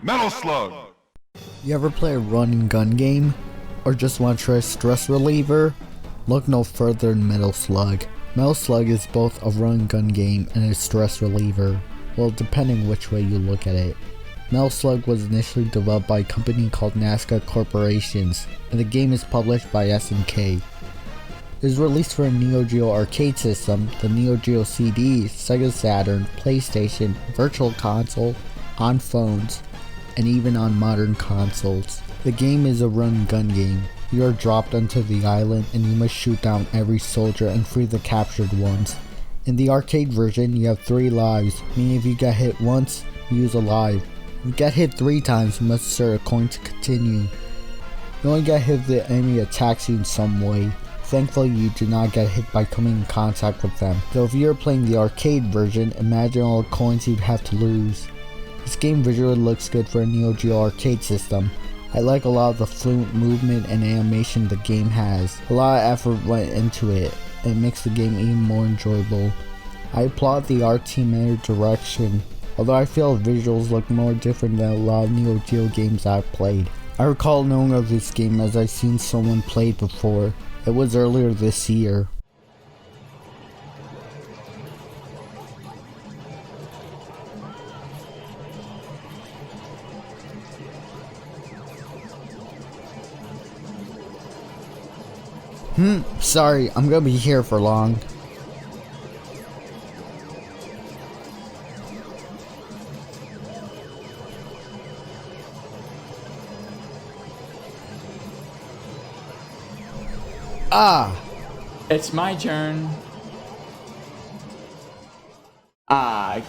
Metal Slug! You ever play a run and gun game? Or just want to try a stress reliever? Look no further than Metal Slug. Metal Slug is both a run and gun game and a stress reliever. Well, depending which way you look at it. Metal Slug was initially developed by a company called Nazca Corporations, and the game is published by SNK. It was released for a Neo Geo arcade system, the Neo Geo CD, Sega Saturn, PlayStation, Virtual Console, on phones, and even on modern consoles. The game is a run and gun game. You are dropped onto the island and you must shoot down every soldier and free the captured ones. In the arcade version, you have 3 lives, meaning if you get hit once, you lose a life. If you get hit 3 times, you must insert a coin to continue. You only get hit if the enemy attacks you in some way. Thankfully, you do not get hit by coming in contact with them. So if you are playing the arcade version, imagine all the coins you'd have to lose. This game visually looks good for a Neo Geo arcade system. I like a lot of the fluent movement and animation the game has. A lot of effort went into it, and it makes the game even more enjoyable. I applaud the art team and their direction, although I feel the visuals look more different than a lot of Neo Geo games I've played. I recall knowing of this game as I've seen someone play it before. It was earlier this year. Sorry, I'm gonna be here for long. It's my turn.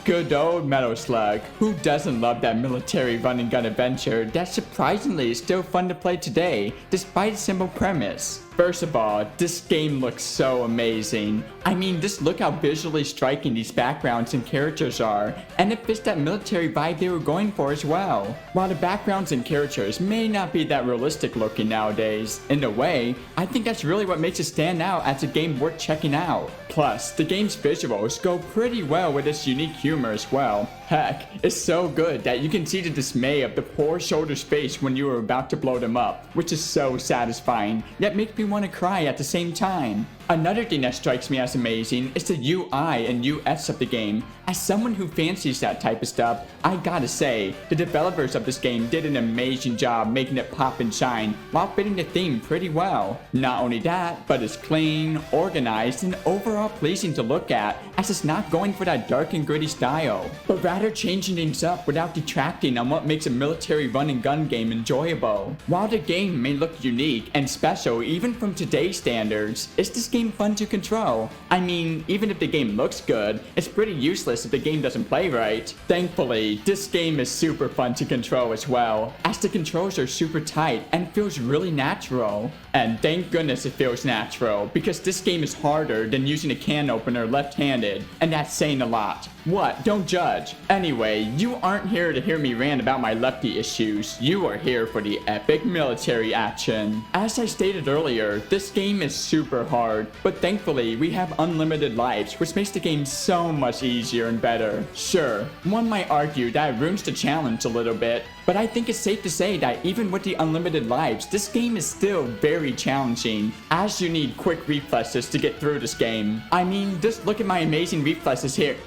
Good old Metal Slug. Who doesn't love that military run and gun adventure that surprisingly is still fun to play today, despite its simple premise? First of all, this game looks so amazing. I mean, just look how visually striking these backgrounds and characters are, and it fits that military vibe they were going for as well. While the backgrounds and characters may not be that realistic looking nowadays, in a way, I think that's really what makes it stand out as a game worth checking out. Plus, the game's visuals go pretty well with its unique humor as well. Heck, it's so good that you can see the dismay of the poor soldier's face when you are about to blow them up, which is so satisfying, yet makes me want to cry at the same time. Another thing that strikes me as amazing is the UI and UX of the game. As someone who fancies that type of stuff, I gotta say, the developers of this game did an amazing job making it pop and shine while fitting the theme pretty well. Not only that, but it's clean, organized, and overall pleasing to look at, as it's not going for that dark and gritty style, but rather changing things up without detracting on what makes a military run and gun game enjoyable. While the game may look unique and special even from today's standards, is this game fun to control? I mean, even if the game looks good, it's pretty useless if the game doesn't play right. Thankfully, this game is super fun to control as well, as the controls are super tight and feels really natural. And thank goodness it feels natural, because this game is harder than using a can opener left-handed, and that's saying a lot. What? Don't judge. Anyway, you aren't here to hear me rant about my lefty issues. You are here for the epic military action. As I stated earlier, this game is super hard, but thankfully we have unlimited lives, which makes the game so much easier and better. Sure, one might argue that it ruins the challenge a little bit, but I think it's safe to say that even with the unlimited lives, this game is still very challenging, as you need quick reflexes to get through this game. I mean, just look at my amazing reflexes here.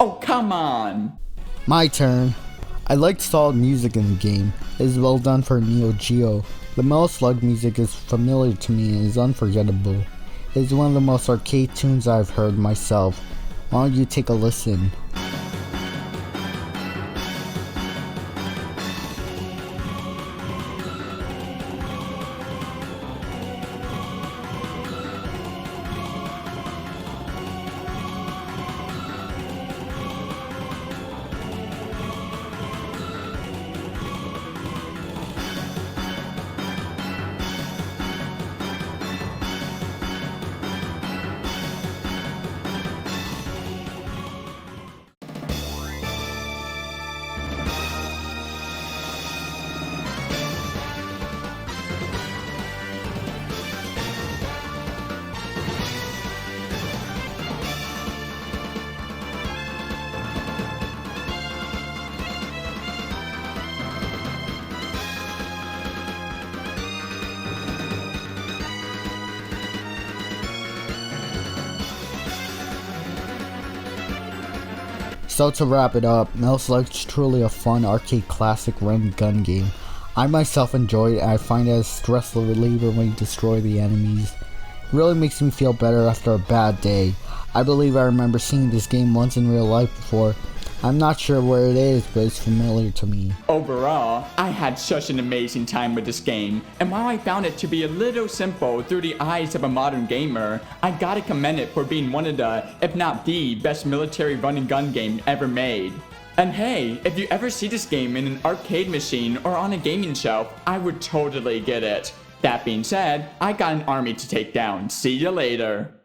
Oh, come on! My turn. I liked solid music in the game. It is well done for Neo Geo. The Metal Slug music is familiar to me and is unforgettable. It is one of the most arcade tunes I've heard myself. Why don't you take a listen? So to wrap it up, Metal Slug is truly a fun arcade classic run gun game. I myself enjoy it and I find it a stress reliever when you destroy the enemies. It really makes me feel better after a bad day. I believe I remember seeing this game once in real life before. I'm not sure where it is, but it's familiar to me. Overall, I had such an amazing time with this game, and while I found it to be a little simple through the eyes of a modern gamer, I gotta commend it for being one of the, if not the, best military run and gun game ever made. And hey, if you ever see this game in an arcade machine or on a gaming shelf, I would totally get it. That being said, I got an army to take down. See ya later.